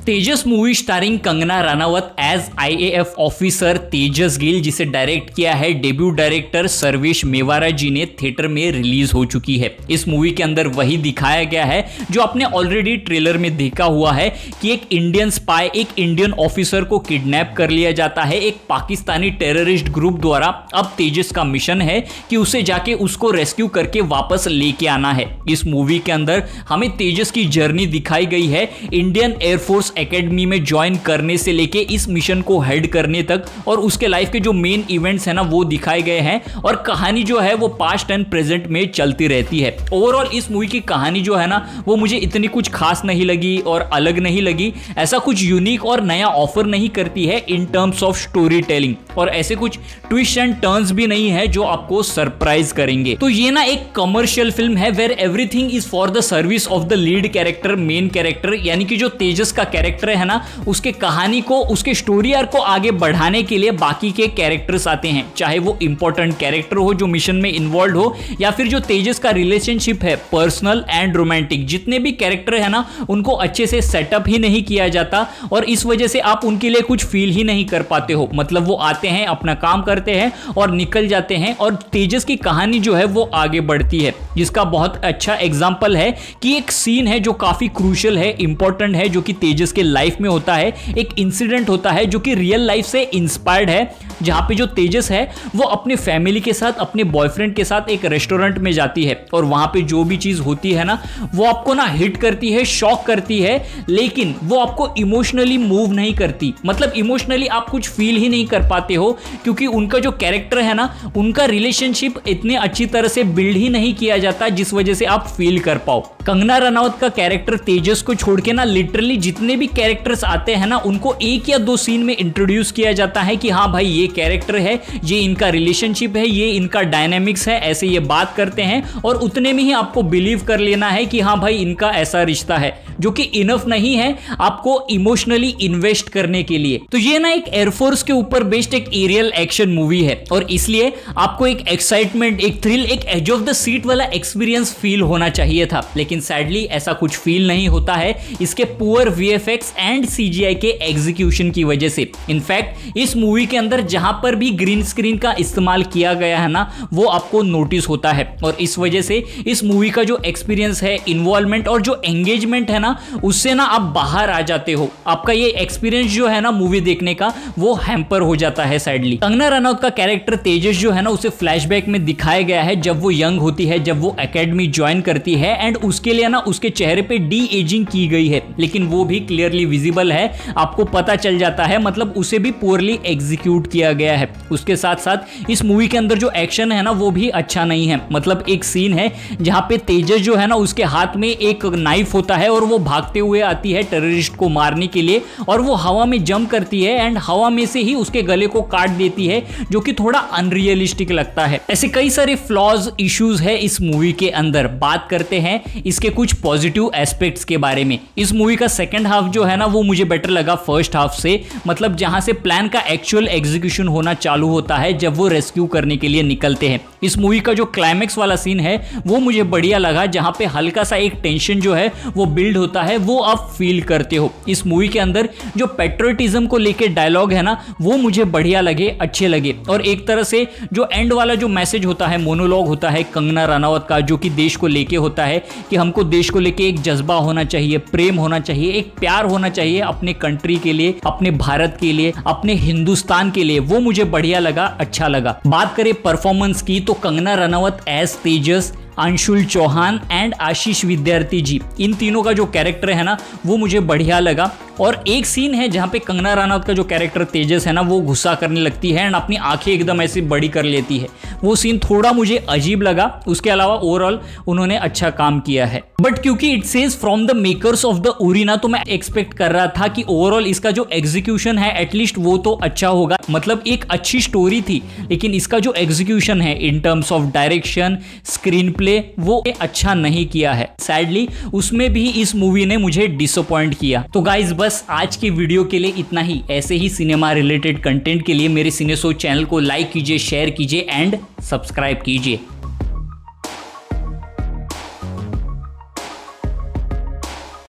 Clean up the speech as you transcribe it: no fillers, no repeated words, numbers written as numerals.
तेजस movie starring Kangana Ranaut as IAF officer Tejas Gill, जिसे direct किया है डेब्यू डायरेक्टर सर्वेश मेवारा जी ने, थिएटर में रिलीज हो चुकी है। इस मूवी के अंदर वही दिखाया गया है जो आपने ऑलरेडी ट्रेलर में देखा हुआ है कि एक इंडियन स्पाई, एक इंडियन ऑफिसर को किडनैप कर लिया जाता है एक पाकिस्तानी टेररिस्ट ग्रुप द्वारा। अब तेजस का मिशन है कि उसे जाके उसको रेस्क्यू करके वापस लेके आना है। इस मूवी के अंदर हमें तेजस की जर्नी दिखाई गई है, इंडियन एयरफोर्स एकेडमी में ज्वाइन करने से लेके इस मिशन को हेड करने तक, और उसके लाइफ के जो मेन इवेंट्स है ना वो दिखाए गए हैं, और कहानी जो है वो पास्ट एंड प्रेजेंट में चलती रहती है। ओवरऑल इस मूवी की कहानी जो है ना वो मुझे इतनी कुछ खास नहीं लगी और अलग नहीं लगी, ऐसा कुछ यूनिक और नया ऑफर नहीं करती है in terms of story telling, और ऐसे कुछ ट्विस्ट एंड टर्न्स भी नहीं है जो आपको सरप्राइज करेंगे। तो ये ना एक कमर्शियल फिल्म है where everything is for the service of the lead character, main character, यानी कि जो तेजस का कैरेक्टर है ना उसके कहानी को, उसके स्टोरी आर्क को आगे बढ़ाने के लिए बाकी के कैरेक्टर्स आते हैं, चाहे वो इंपॉर्टेंट कैरेक्टर हो जो मिशन में इन्वॉल्व हो, या फिर जो तेजस का रिलेशनशिप है पर्सनल एंड रोमांटिक, जितने भी कैरेक्टर है ना उनको अच्छे से सेटअप ही नहीं किया जाता, और इस वजह से आप उनके लिए कुछ फील ही नहीं कर पाते हो। मतलब वो आते हैं, अपना काम करते हैं और निकल जाते हैं, और तेजस की कहानी जो है वो आगे बढ़ती है, जिसका बहुत अच्छा एग्जांपल है कि एक सीन है जो काफी क्रूशियल है, इंपॉर्टेंट है, जो कि तेजस के लाइफ में होता है। एक इंसिडेंट होता है जो कि रियल लाइफ से इंस्पायर्ड है, जहां पे जो तेजस है वो अपने फैमिली के साथ, अपने बॉयफ्रेंड के साथ एक रेस्टोरेंट में जाती है, और वहां पे जो भी चीज होती है ना वो आपको ना हिट करती है, शॉक करती है, लेकिन वो आपको इमोशनली मूव नहीं करती। मतलब इमोशनली आप कुछ फील ही नहीं कर पाते हो, क्योंकि उनका जो कैरेक्टर है ना उनका रिलेशनशिप इतने अच्छी तरह से बिल्ड ही नहीं किया जाता जिस वजह से आप फील कर पाओ। कंगना रनावत का कैरेक्टर तेजस को छोड़ के ना लिटरली जितने भी कैरेक्टर्स आते हैं ना उनको एक या दो सीन में इंट्रोड्यूस किया जाता है कि हाँ भाई ये कैरेक्टर है, ये इनका रिलेशनशिप है, ये इनका डायनेमिक्स है, ऐसे ये बात करते हैं, और उतने में ही आपको बिलीव कर लेना है कि हाँ भाई इनका ऐसा रिश्ता है, जो कि इनफ नहीं है आपको इमोशनली इन्वेस्ट करने के लिए। तो ये ना एक एयरफोर्स के ऊपर बेस्ड एक एरियल एक्शन मूवी है, और इसलिए आपको एक एक्साइटमेंट, एक थ्रिल, एक एज ऑफ द सीट वाला एक्सपीरियंस फील होना चाहिए था, लेकिन सैडली ऐसा कुछ फील नहीं होता है इसके पुअर VFX एंड CGI के एग्जीक्यूशन की वजह से। इनफैक्ट इस मूवी के अंदर जहां पर भी ग्रीन स्क्रीन का इस्तेमाल किया गया है ना वो आपको नोटिस होता है, और इस वजह से इस मूवी का जो एक्सपीरियंस है, इन्वॉल्वमेंट और जो एंगेजमेंट है ना उससे ना आप बाहर आ जाते हो। आपका ये एक्सपीरियंस जो है ना मूवी देखने का वो हैम्पर हो जाता है सैडली। कंगना रनावत का कैरेक्टर तेजस जो है ना उसे फ्लैशबैक में दिखाया गया है जब वो यंग होती है, जब वो एकेडमी ज्वाइन करती है, एंड उसके लिए ना उसके चेहरे पे डी एजिंग की गई है, लेकिन वो भी क्लियरली विजिबल है, आपको पता चल जाता है, मतलब उसे भी पुअरली एग्जीक्यूट किया गया है। उसके साथ साथ इस मूवी के अंदर जो एक्शन है ना वो भी अच्छा नहीं है। मतलब एक सीन है जहां पे तेजस जो है ना उसके हाथ में एक नाइफ होता है और वो भागते हुए आती है टेररिस्ट को मारने के लिए, और वो हवा में जंप करती है एंड हवा में से ही उसके गले को काट देती है, जो कि थोड़ा अनरियलिस्टिक लगता है। ऐसे कई सारे फ्लॉज, इश्यूज है इस मूवी के अंदर। बात करते हैं इसके कुछ पॉजिटिव एस्पेक्ट्स के बारे में। इस मूवी का सेकंड हाफ जो है ना वो मुझे बेटर लगा फर्स्ट हाफ से, मतलब जहां से प्लान का एक्चुअल एग्जीक्यूशन होना चालू होता है जब वो रेस्क्यू करने के लिए निकलते हैं। इस मूवी का जो क्लाइमेक्स वाला सीन है वो मुझे बढ़िया लगा, जहां पे हल्का सा एक टेंशन जो है वो बिल्ड होता है, वो आप फील करते हो। इस मूवी के अंदर जो पेट्रियटिज्म को लेके डायलॉग है ना वो मुझे बढ़िया लगे, अच्छे लगे, और एक तरह से जो एंड वाला जो मैसेज होता है, मोनोलॉग होता है कंगना रनावत का, जो कि देश को लेके होता है कि हमको देश को लेके एक जज्बा होना चाहिए, प्रेम होना चाहिए, एक प्यार होना चाहिए अपने कंट्री के लिए, अपने भारत के लिए, अपने हिंदुस्तान के लिए, वो मुझे बढ़िया लगा, अच्छा लगा। बात करें परफॉर्मेंस की तो कंगना रनावत एज तेजस, अंशुल चौहान एंड आशीष विद्यार्थी जी, इन तीनों का जो कैरेक्टर है ना वो मुझे बढ़िया लगा। और एक सीन है जहां पे कंगना रनावत का जो कैरेक्टर तेजस है ना वो गुस्सा करने लगती है एंड अपनी आंखें एकदम ऐसे बड़ी कर लेती है, वो सीन थोड़ा मुझे अजीब लगा। उसके अलावा ओवरऑल उन्होंने अच्छा काम किया है, बट क्योंकि it says from the makers of the Uri ना, तो मैं एक्सपेक्ट कर रहा था कि ओवरऑल इसका जो एग्जीक्यूशन है एटलीस्ट वो तो अच्छा होगा। मतलब एक अच्छी स्टोरी थी, लेकिन इसका जो एग्जीक्यूशन है in terms of direction, screen play, वो अच्छा नहीं किया है। सैडली उसमें भी इस मूवी ने मुझे डिसअपॉइंट किया। तो गाइज बस आज के वीडियो के लिए इतना ही। ऐसे ही सिनेमा रिलेटेड कंटेंट के लिए मेरे सिनेसो चैनल को लाइक कीजिए, शेयर कीजिए एंड सब्सक्राइब कीजिए।